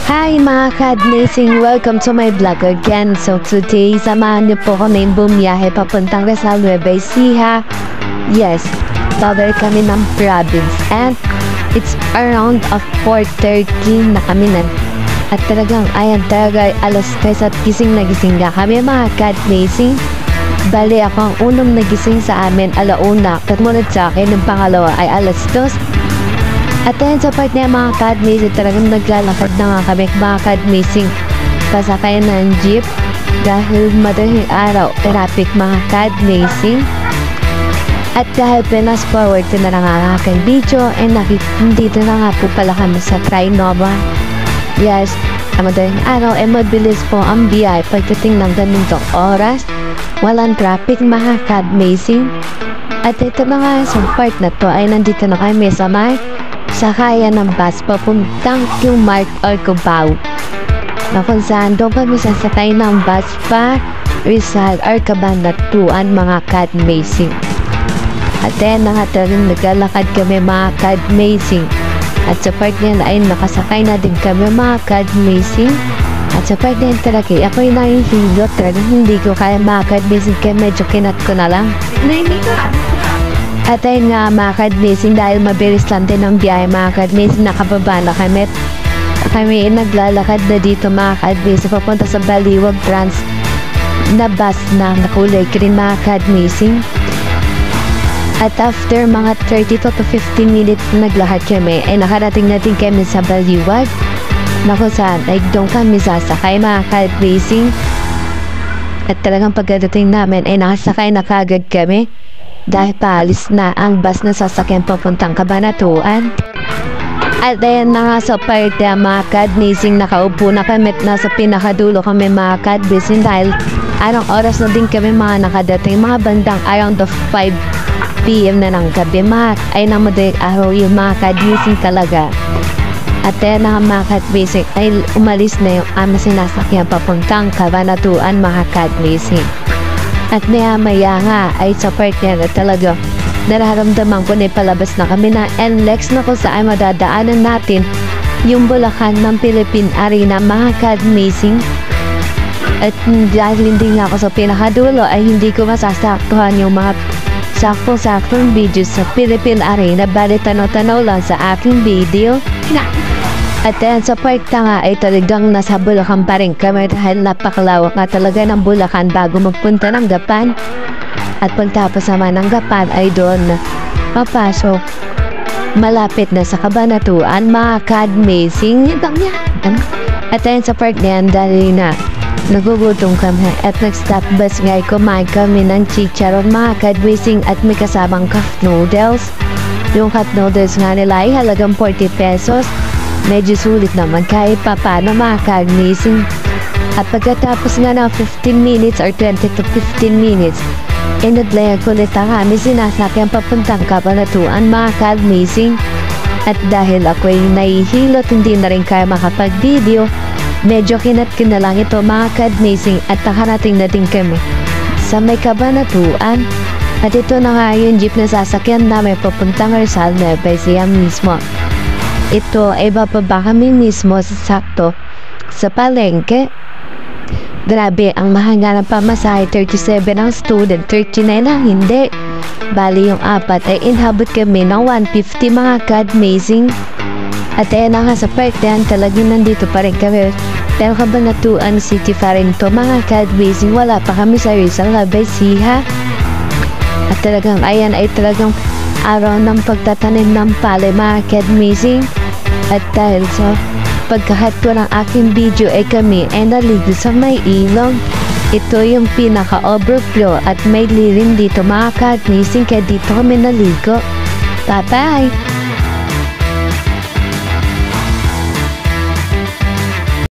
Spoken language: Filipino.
Hi mga ka-admissing! Welcome to my vlog again. So today, samahan niyo po kami bumiyahe papuntang Rizal Nueva Ecija. Yes, travel kami ng province and it's around 4:30 na kami na. At talagang ayan talaga alas 3 at gising na gising na kami mga ka-admissing. Bali ako ang unang nagising sa amin alauna. Kamunod sa akin, ang pangalawa ay alas 2. At ayun sa part niya mga ka-admissing, talagang naglalakad na nga kami mga ka-admissing pasakay ng jeep dahil madaling araw, traffic mga ka-admissing. At dahil pinas forward na lang ang aking video dito na nga po pala kami sa Trinoma. Yes, madaling araw ay mabilis po ang biyay pagdating ng ganitong oras. Walang traffic mga ka-admissing. At ito na nga sa part na to ay nandito na kami sa may sakayan ng bus papuntang Qmark or Cubao na kung saan doon kami sasakay ng bus pa Rizal or Cabanatuan mga ka-admissing. At then naglalakad kami mga ka-admissing. At sa part niyan ay nakasakay na din kami mga ka-admissing. At sa part niyan talaga ako'y nahihilot talaga hindi ko kaya mga ka-admissing kaya medyo kinat ko na lang. At ayun nga mga ka-admissing, dahil mabilis lang din ang biyahe mga ka-admissing, nakababa na kami. Kami naglalakad na dito mga ka-admissing papunta sa Baliwag Trans na bus na nakulay green mga ka-admissing. At after mga 30 to 50 minutes naglakad kami ay nakarating natin kami sa Baliwag na kung saan ay doon kami sasakay mga ka-admissing. At talagang pagdating namin ay nakasakay na kagad kami dahil paalis na ang bus na sasakyan papuntang Cabanatuan. At ayan na nga sa part na mga ka-admissing, nakaupo na kami at nasa pinakadulo kami mga ka-admissing dahil anong oras na din kami mga nakadating mga bandang around the 5 PM na ng gabi ay nang madaling araw yung mga ka-admissing talaga. At ayan na nga mga ka-admissing ay umalis na yung aming sinasakyan papuntang Cabanatuan mga ka-admissing. At maya nga ay sa part niya na talaga nararamdaman ko na palabas na kami na NLEX na kung saan madadaanan natin yung Bulacan ng Philippine Arena mga ka-admissing. At dahil hindi nga ako sa pinakadulo ay hindi ko masasaktuhan yung mga saktong videos sa Philippine Arena, bali tanaw-tanaw lang sa aking video. At yan sa part na nga ay talagang nasa Bulacan pa rin kami dahil napakalawak nga talaga ng Bulacan bago magpunta ng Gapan. At pagtapos naman ng Gapan ay doon papasok malapit na sa Cabanatuan mga ka-admissing. At yan sa part na yan dahil na nagugutom kami at nag-stop bus nga ay kumain kami ng chicharon mga ka-admissing at may kasamang cup noodles. Yung cup noodles nga nila ay halagang 40 pesos. Medyo sulit naman kahit pa paano mga ka-admissing. At pagkatapos nga ng 15 minutes or 20 to 15 minutes naglayag ulit ang kami sinasakyan papuntang Cabanatuan mga ka-admissing. At dahil ako'y nahihilot hindi na rin kaya makapag-video, medyo kinat na lang ito mga ka-admissing at nakarating na din kami sa may Cabanatuan. At ito na nga yung jeep na sasakyan namin papuntang Rizal Nueva Ecija mismo. Ito ay bababa kami mismo sa sakto sa palengke. Grabe ang mahanga ng pamasahe, 37 ang student, 39 ang hindi. Bali yung apat ay inhabot kami ng 150 mga ka-admissing. At ayan na nga sa part yan talagang nandito pa rin kami. Pero Cabanatuan City pa rin to mga ka-admissing, wala pa kami sa Rizal Nueva Ecija. At talagang ayan ay talagang araw ng pagtatanim ng palay mga ka-admissing. At dahil sa pagkahat ko ng aking video ay kami ay naligo sa may ilog. Ito yung pinaka-overflow at may lilim dito mga ka-admissing kaya dito kami naligo. Bye bye!